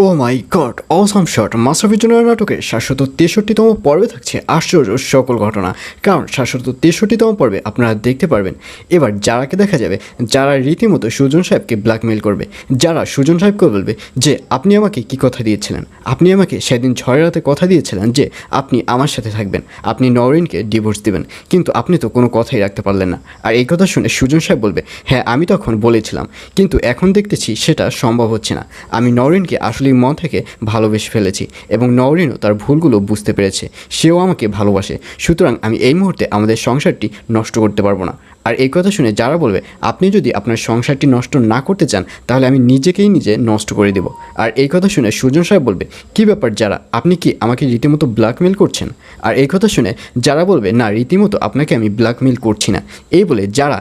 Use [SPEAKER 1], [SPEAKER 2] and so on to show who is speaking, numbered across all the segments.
[SPEAKER 1] ও মাই god, awesome shot! Mashrafe নাটকের ৭৬৩তম পর্বে থাকছে আশ্চর্য সকল ঘটনা। কারণ ৭৬৩তম পর্বে আপনারা দেখতে পারবেন এবার যারাকে দেখা যাবে, যারা রীতিমতো সুজন সাহেবকে ব্ল্যাকমেল করবে, যারা সুজন সাহেবকে বলবে যে আপনি আমাকে কি কথা দিয়েছিলেন, আপনি আমাকে সেদিন ঝড়ের রাতে কথা দিয়েছিলেন যে আপনি আমার সাথে থাকবেন, আপনি নওরিনকে ডিভোর্স দিবেন, কিন্তু আপনি তো কোনো কথাই রাখতে পারলেন না। আর এই কথা শুনে সুজন সাহেব বলবে, হ্যাঁ আমি তখন বলেছিলাম, কিন্তু এখন দেখতেছি সেটা সম্ভব হচ্ছে না। আমি নওরিনকে আসলে মন থেকে ভালোবেসে ফেলেছি এবং নওরিনও তার ভুলগুলো বুঝতে পেরেছে, সেও আমাকে ভালোবাসে। সুতরাং আমি এই মুহূর্তে আমাদের সংসারটি নষ্ট করতে পারবো না। আর এই কথা শুনে যারা বলবে আপনি যদি আপনার সংসারটি নষ্ট না করতে চান তাহলে আমি নিজেকেই নিজে নষ্ট করে দেব। আর এই কথা শুনে সুজন সাহেব বলবে, কী ব্যাপার যারা, আপনি কি আমাকে রীতিমতো ব্ল্যাকমেল করছেন? আর এই কথা শুনে যারা বলবে, না রীতিমতো আপনাকে আমি ব্ল্যাকমেল করছি না। এই বলে যারা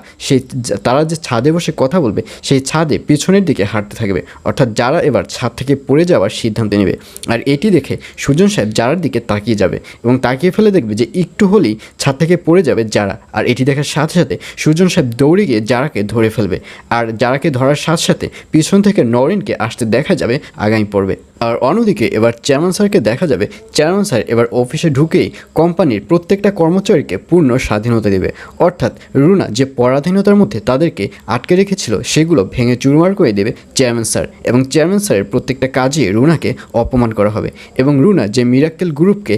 [SPEAKER 1] তারা যে ছাদে বসে কথা বলবে সেই ছাদে পিছনের দিকে হাঁটতে থাকবে, অর্থাৎ যারা এবার ছাদ থেকে পড়ে যাওয়ার সিদ্ধান্ত নেবে। আর এটি দেখে সুজন সাহেব যারার দিকে তাকিয়ে যাবে এবং তাকিয়ে ফেলে দেখবে যে একটু হলেই ছাদ থেকে পড়ে যাবে যারা। আর এটি দেখার সাথে সাথে সুজন সাহেব দৌড়ে গিয়ে যারাকে ধরে ফেলবে। আর যারাকে ধরার সাথে সাথে পিছন থেকে নওরিনকে আসতে দেখা যাবে আগামী পর্বে। আর অন্যদিকে এবার চেয়ারম্যান স্যারকে দেখা যাবে, চেয়ারম্যান স্যার এবার অফিসে ঢুকেই কোম্পানির প্রত্যেকটা কর্মচারীকে পূর্ণ স্বাধীনতা দেবে। অর্থাৎ রুনা যে পরাধীনতার মধ্যে তাদেরকে আটকে রেখেছিল সেগুলো ভেঙে চুরমার করে দেবে চেয়ারম্যান স্যার, এবং চেয়ারম্যান স্যারের প্রত্যেকটা কাজে রুনাকে অপমান করা হবে। এবং রুনা যে মিরাক্কেল গ্রুপকে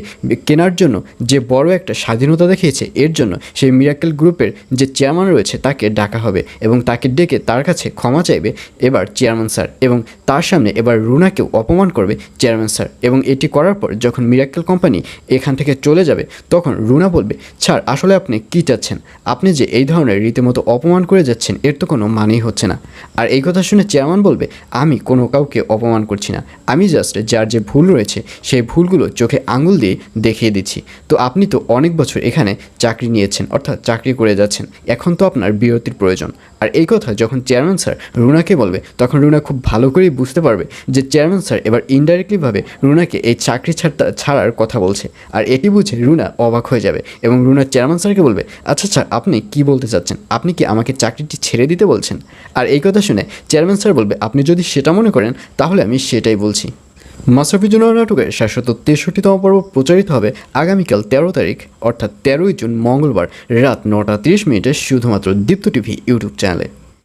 [SPEAKER 1] কেনার জন্য যে বড় একটা স্বাধীনতা দেখিয়েছে, এর জন্য সেই মিরাক্কেল গ্রুপের যে চেয়ারম্যান রয়েছে তাকে ডাকা হবে এবং তাকে ডেকে তার কাছে ক্ষমা চাইবে এবার চেয়ারম্যান স্যার, এবং তার সামনে এবার রুনাকেও অপমান করবে চেয়ারম্যান স্যার। এবং এটি করার পর যখন মিরাক্কেল কোম্পানি এখান থেকে চলে যাবে তখন রুনা বলবে, স্যার আসলে আপনি কী চাচ্ছেন? আপনি যে এই ধরনের রীতিমতো অপমান করে যাচ্ছেন এর তো কোনো মানেই হচ্ছে না। আর এই কথা শুনে চেয়ারম্যান বলবে, আমি কোনো কাউকে অপমান করছি না, আমি জাস্ট যার যে ভুল রয়েছে সেই ভুলগুলো চোখে আঙুল দিয়ে দেখিয়ে দিচ্ছি। তো আপনি তো অনেক বছর এখানে চাকরি নিয়েছেন, অর্থাৎ চাকরি করে যাচ্ছেন, এখন তো আপনার বিরতির প্রয়োজন। আর এই কথা যখন চেয়ারম্যান স্যার রুনাকে বলবে তখন রুনা খুব ভালো করেই বুঝতে পারবে যে চেয়ারম্যান স্যার এবার ইনডাইরেক্টলিভাবে রুনাকে এই চাকরি ছাড়ার কথা বলছে। আর এটি বুঝে রুনা অবাক হয়ে যাবে এবং রুনা চেয়ারম্যান স্যারকে বলবে, আচ্ছা স্যার আপনি কি বলতে চাচ্ছেন? আপনি কি আমাকে চাকরিটি ছেড়ে দিতে বলছেন? আর এই কথা শুনে চেয়ারম্যান স্যার বলবে, আপনি যদি সেটা মনে করেন তাহলে আমি সেটাই বলছি। মাশরাফি নাটকের ৭৬৩তম পর্ব প্রচারিত হবে আগামীকাল ১৩ তারিখ, অর্থাৎ ১৩ই জুন মঙ্গলবার রাত ৯টা ৩০ মিনিটে শুধুমাত্র দীপ্ত টিভি ইউটিউব চ্যানেলে।